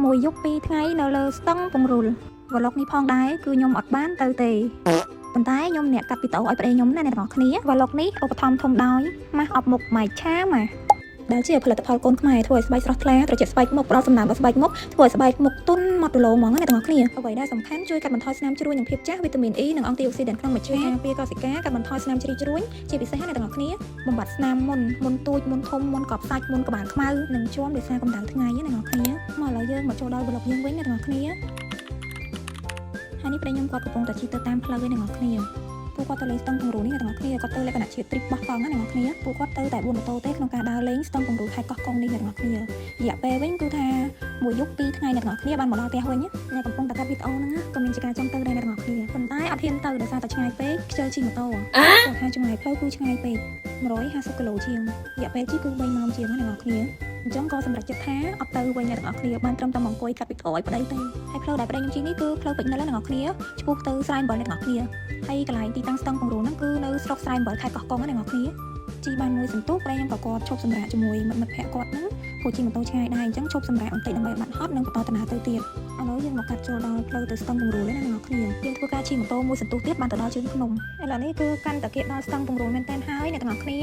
មួយយប់ពីរថ្ងៃនៅលើស្ទឹងពង្រូលវឡុកនេះផងដែរគឺខ្ញុំអត់បានទៅទេប៉ុន្តែខ្ញុំអ្នកកាត់វីដេអូឲ្យប្តីខ្ញុំណាអ្នកទាំងអស់គ្នាវឡុកនេះឧបត្ថម្ភធំដោយម៉ាស់អប់មុខម៉ៃឆាម៉ាដែលជាផលិតផលកូនខ្មែរធ្វើឲ្យស្បែកស្រស់ថ្លាត្រជាក់ស្បែកមុខផ្ដល់សំណើមដល់ស្បែកមុខធ្វើឲ្យស្បែកមុខទន់ម៉ត់រលោងហ្មងអ្នកទាំងអស់គ្នាអ្វីដែលសំខាន់ជួយកាត់បន្ថយស្នាមជ្រួញនិងភាពចាស់វីតាមីន E និងអង់ទីអូស៊ីដែនក្នុងមច្ឆាការពារកោសិកាកាត់បន្ថយស្នាមជ្រីជ្រួញជាពិសេសអ្នកទាំងអស់គ្នាបំបត្តិស្នាមមុនទូចមុនធំមុនកប់សាច់មុនក្បាលខ្មៅនិងជាំដោយសារកម្ដៅថ្ងៃអ្នកទាំងអស់គ្នាមកឥឡូវយើងមកចូលដល់ប្លុកយើងវិញអ្នកទាំងអស់គ្នាហើយនេះប្តីខ្ញុំគាត់កំពុងតែជិះទៅតាមផ្លូវឯអ្នកទាំងអស់គ្នាពួកគាត់ទៅលេងស្ទឹងពង្រូលនេះអ្នកទាំងអស់គ្នាគាត់ទៅលក្ខណៈជា trip បោះតង់ណាអ្នកទាំងអស់គ្នាពួកគាត់ទៅតែ4ម៉ូតូទេក្នុងការដើរលេងស្ទឹងពង្រូលខេត្តកោះកុងនេះអ្នកទាំងអស់គ្នារយៈពេលវិញគឺថាមួយយប់ពីរថ្ងៃអ្នកទាំងអស់គ្នាបានមកដល់ផ្ទះវិញអ្នកកំពុងតែកាត់វីដេអូហ្នឹងក៏មានជាការចង់ទៅដែរអ្នកទាំងអស់គ្នាប៉ុន្តែអត់ហ៊ានទៅដោយសារតែឆ្ងាយពេកខ្ជិលជិះម៉ូតូគាត់ថាចម្ងាយផ្លូវគឺឆ្ងាយពេក150គីឡូជាងរយៈពេលជិះគឺ3ម៉ោងជាងអ្នកទាំងអស់គ្នាអញ្ចឹងក៏សម្រេចចិត្តថាអត់ទៅវិញអ្នកទាំងអស់គ្នាបានត្រឹមតែមកអង្គុយកាត់វីដេអូឲ្យប្តីទេហើយផ្លូវដែលប្តីខ្ញុំជិះនេះគឺផ្លូវពេជ្រនិលអ្នកទាំងអស់គ្នាឆ្ពោះទៅស្រែអំបិលអ្នកទាំងអស់គ្នាហើយកន្លែងទីតាំងស្ទឹងពង្រូលហ្នឹងគឺនៅស្រុកស្រែអំបិលខេត្តកោះកុងអ្នកទាំងអស់គ្នាជីបានមួយសន្ទុះប្តីខ្ញុំក៏គាត់ឈប់សម្រាកជាមួយមិត្តភក្តិគាត់ហ្នឹងព្រោះជិះម៉ូតូឆ្ងាយដែរអញ្ចឹងឈប់សម្រាកបន្តិចដើម្បីបាត់ហត់និងបន្តដំណើរទៅទៀតឥឡូវយើងមកកាត់ចូលដល់ផ្លូវទៅស្ទឹងពង្រូលហើយអ្នកទាំងអស់គ្នាយើងធ្វើការជិះម៉ូតូមួយសន្ទុះទៀតបានទៅដល់ជើងភ្នំឥឡូវនេះគឺកាន់តែគេដល់ស្ទឹងពង្រូលមែនតែនហើយអ្នកទាំងអស់គ្នា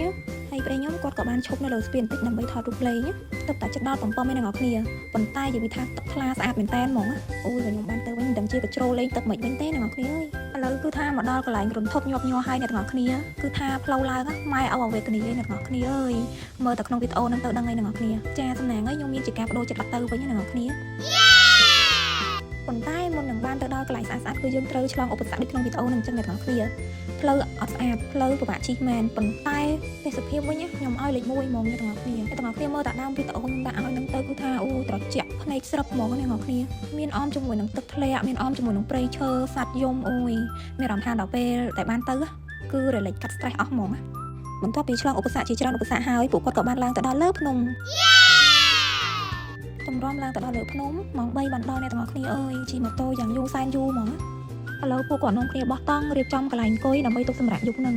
ហើយប្តីខ្ញុំគាត់ក៏បានឈប់នៅលើស្ពានបន្តិចដើម្បីថតរូបលេងទឹកតែចិត្តដល់បំពំឯអ្នកទាំងអស់គ្នាប៉ុន្តែនិយាយថាទឹកថ្លាស្អាតមែនតែនហ្មងអូយខ្ញុំបានទៅវិញមិនដឹងជាកជ្រោលេងទឹកមិនវិញទេអ្នកទាំងអស់គ្នាអើយឥឡូវគឺថាមកដល់កន្លែងរន្ធប់ញាប់ញ័រហើយអ្នកទាំងអស់គ្នាគឺថាផ្លូវឡើងម៉ែអវវេទនីឯអ្នកទាំងអស់គ្នាអើយមើលតែក្នុងវីដេអូហ្នឹងទៅដឹងឯអ្នកទាំងអស់គ្នាចាសំណាងហើយខ្ញុំមានជាការបដូរចិត្តអត់ទៅវិញអ្នកទាំងអស់គ្នាប៉ុន្តែមុននឹងបានទៅដល់កន្លែងស្អាតៗគឺយើងត្រូវឆ្លងឧបសគ្គដូចក្នុងវីដេអូហ្នឹងអញ្ចឹងអ្នកទាំងអស់គ្នាផ្លូវអត់ស្អាតផ្លូវពិបាកជិះមែនប៉ុន្តែទេសភាពវិញខ្ញុំឲ្យលេខ1ហ្មងអ្នកទាំងអស់គ្នាអ្នកទាំងអស់គ្នាមើលតែដើមវីដេអូខ្ញុំដាក់ឲ្យនឹងទៅគឺថាអូត្រជាក់ភ្នែកស្រុកហ្មងអ្នកទាំងអស់គ្នាមានអមជាមួយនឹងទឹកធ្លាក់មានអមជាមួយនឹងព្រៃឈើសត្វយំអូយមានអារម្មណ៍ថាដល់ពេលតែបានទៅគឺរលែកកាត់ stress អស់ហ្មងបន្ទាប់ពីឆ្លងឧបសគ្គជាច្រើនឧបសគ្គហើយពួកគាត់ក៏បានឡើងទៅដល់លើភ្នំតម្រាំឡើងទៅដល់លើភ្នំម៉ោង3បានដល់អ្នកទាំងអស់គ្នាអើយជិះម៉ូតូយ៉ាងយូរសែនយូរហ្មងឥឡូវពួកគាត់នាំគ្នាបោះតង់រៀបចំកន្លែងអង្គុយដើម្បីទុកសម្រាប់យប់ហ្នឹង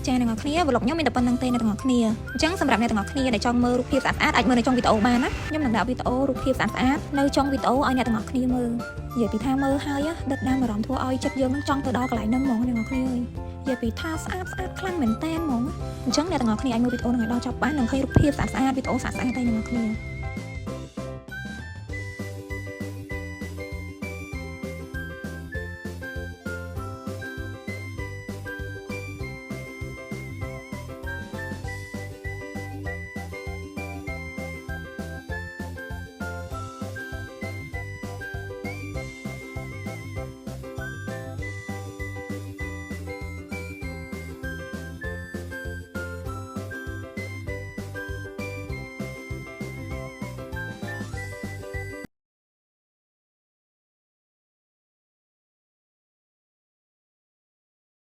ចាអ្នកទាំងអស់គ្នាវឡុកខ្ញុំមានតែប៉ុណ្្នឹងទេអ្នកទាំងអស់គ្នាអញ្ចឹងសម្រាប់អ្នកទាំងអស់គ្នាដែលចង់មើលរូបភាពស្អាតៗអាចមើលនៅចុងវីដេអូបានណាខ្ញុំនឹងដាក់វីដេអូរូបភាពស្អាតៗនៅចុងវីដេអូឲ្យអ្នកទាំងអស់គ្នាមើលនិយាយពីថាមើលហើយដិតដាមអារម្មណ៍ធ្វើឲ្យចិត្តយើងនឹងចង់ទៅដល់កន្លែងហ្នឹងហ្មងអ្នកទាំងអស់គ្នាអើយនិយាយពីថាស្អាតខ្លាំងមែនតែនហ្មងអញ្ចឹងអ្នកទាំងអស់គ្នាអាចមើលវីដេអូហ្នឹងឲ្យដល់ចប់បាននឹងឃើញរូបភាពស្អាតៗវីដេអូស្អាតៗតែអ្នកទាំងអស់គ្នា